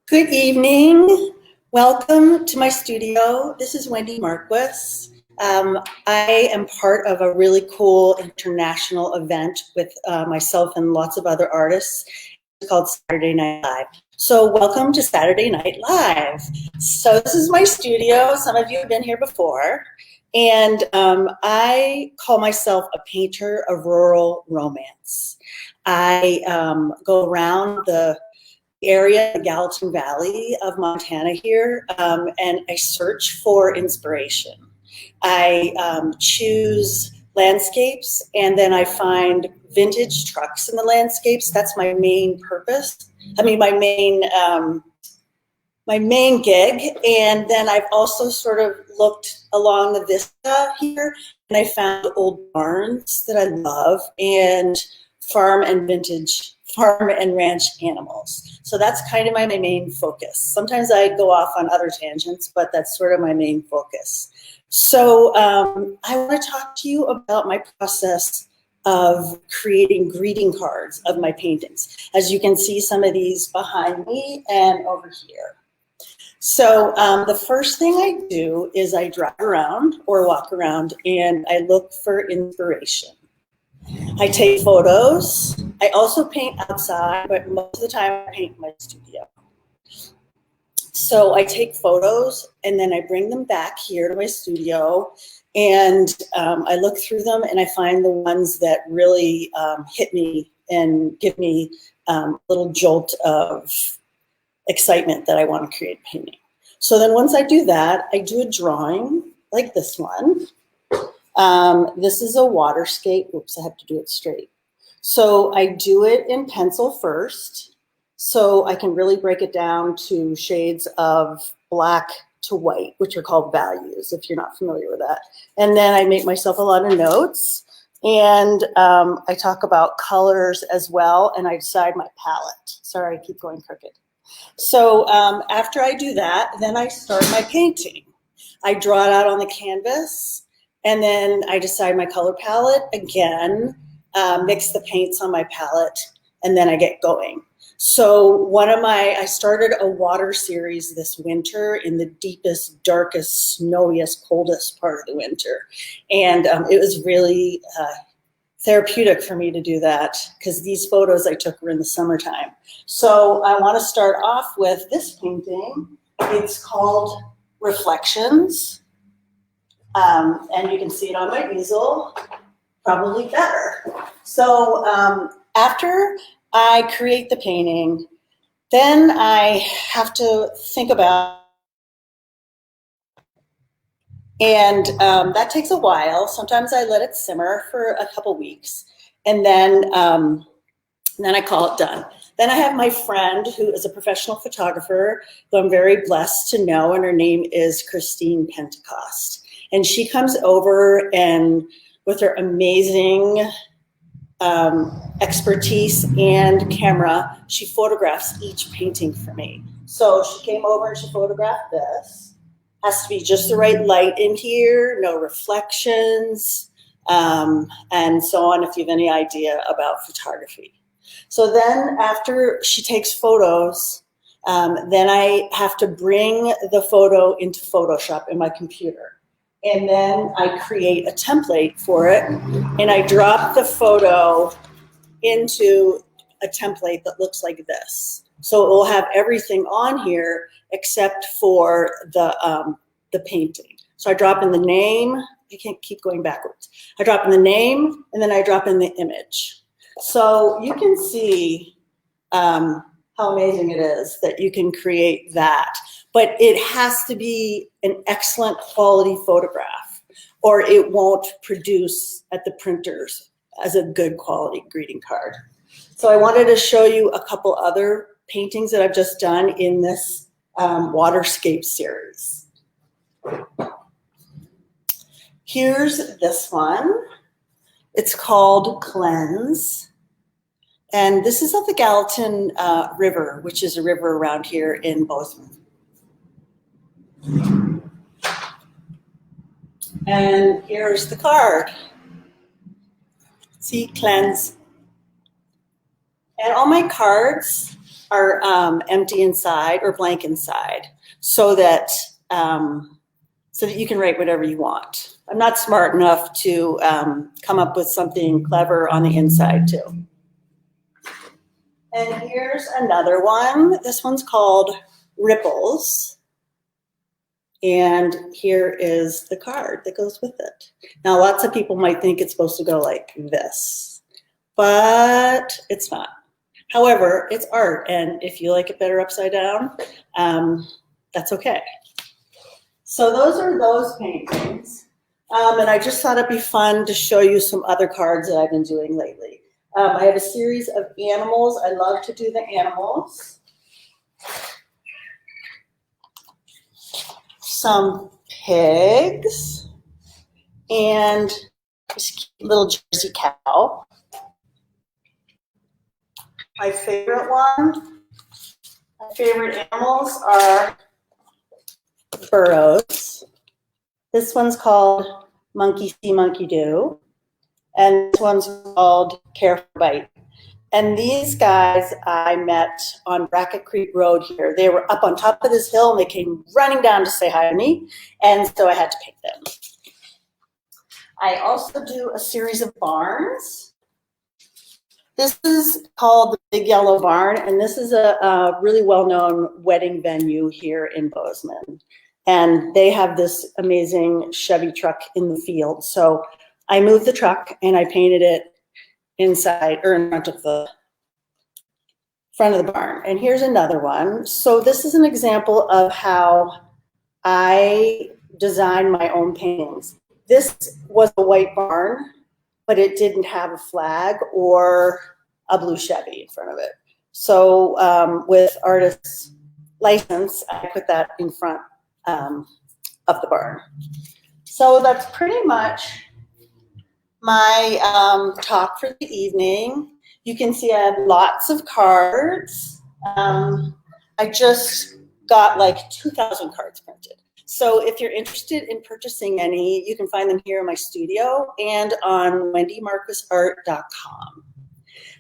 Good evening. Welcome to my studio. This is Wendy Marquis. I am part of a really cool international event with myself and lots of other artists. It's called Saturday Night Live. So welcome to Saturday Night Live. So this is my studio. Some of you have been here before. And I call myself a painter of rural romance. I go around the area, the Gallatin Valley of Montana here, and I search for inspiration. I choose landscapes, and then I find vintage trucks in the landscapes. That's my main purpose. My main gig. And then I've also sort of looked along the vista here, and I found old barns that I love, and farm and ranch animals. So that's kind of my main focus. Sometimes I go off on other tangents, but that's sort of my main focus. So I want to talk to you about my process of creating greeting cards of my paintings. As you can see, some of these behind me and over here. So the first thing I do is I drive around or walk around and I look for inspiration. I take photos. I also paint outside, but most of the time I paint in my studio. So I take photos and then I bring them back here to my studio, and I look through them and I find the ones that really hit me and give me a little jolt of excitement that I want to create a painting. So then once I do that, I do a drawing like this one. This is a waterscape. Oops, I have to do it straight. So I do it in pencil first, so I can really break it down to shades of black to white, which are called values, if you're not familiar with that. And then I make myself a lot of notes, and I talk about colors as well, and I decide my palette. Sorry, I keep going crooked. So after I do that, then I start my painting. I draw it out on the canvas, and then I decide my color palette again, mix the paints on my palette, and then I get going. So I started a water series this winter in the deepest, darkest, snowiest, coldest part of the winter. And it was really therapeutic for me to do that because these photos I took were in the summertime. So I want to start off with this painting. It's called Reflections. And you can see it on my easel, probably better. So after I create the painting, then I have to think about, and that takes a while. Sometimes I let it simmer for a couple weeks, and then I call it done. Then I have my friend who is a professional photographer who I'm very blessed to know, and her name is Christine Pentecost. And she comes over, and with her amazing expertise and camera, she photographs each painting for me. So she came over and she photographed this. Has to be just the right light in here, no reflections, and so on, if you have any idea about photography. So then after she takes photos, then I have to bring the photo into Photoshop in my computer. And then I create a template for it, and I drop the photo into a template that looks like this. So it will have everything on here except for the painting. So I drop in the name. I can't keep going backwards. I drop in the name, and then I drop in the image. So you can see how amazing it is that you can create that. But it has to be an excellent quality photograph, or it won't produce at the printers as a good quality greeting card. So I wanted to show you a couple other paintings that I've just done in this waterscape series. Here's this one. It's called Cleanse. And this is of the Gallatin River, which is a river around here in Bozeman. And here's the card. See, Cleanse. And all my cards are empty inside or blank inside, so that you can write whatever you want. I'm not smart enough to come up with something clever on the inside too. And here's another one. This one's called Ripples. And here is the card that goes with it. Now, lots of people might think it's supposed to go like this, but it's not. However, it's art, and if you like it better upside down, that's okay. So those are those paintings. And I just thought it'd be fun to show you some other cards that I've been doing lately. I have a series of animals. I love to do the animals. Some pigs and this little Jersey cow. My favorite animals are burros. This one's called Monkey See, Monkey Do. And this one's called Care for Bite. And these guys I met on Brackett Creek Road here. They were up on top of this hill and they came running down to say hi to me. And so I had to paint them. I also do a series of barns. This is called the Big Yellow Barn, and this is a really well-known wedding venue here in Bozeman. And they have this amazing Chevy truck in the field. So I moved the truck and I painted it inside or in front of the barn. And here's another one. So this is an example of how I design my own paintings. This was a white barn, but it didn't have a flag or a blue Chevy in front of it. So with artist's license, I put that in front of the barn. So that's pretty much my talk for the evening. You can see I have lots of cards. I just got like 2,000 cards printed. So if you're interested in purchasing any, you can find them here in my studio and on wendymarcusart.com.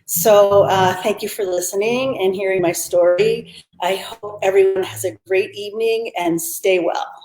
So thank you for listening and hearing my story. I hope everyone has a great evening and stay well.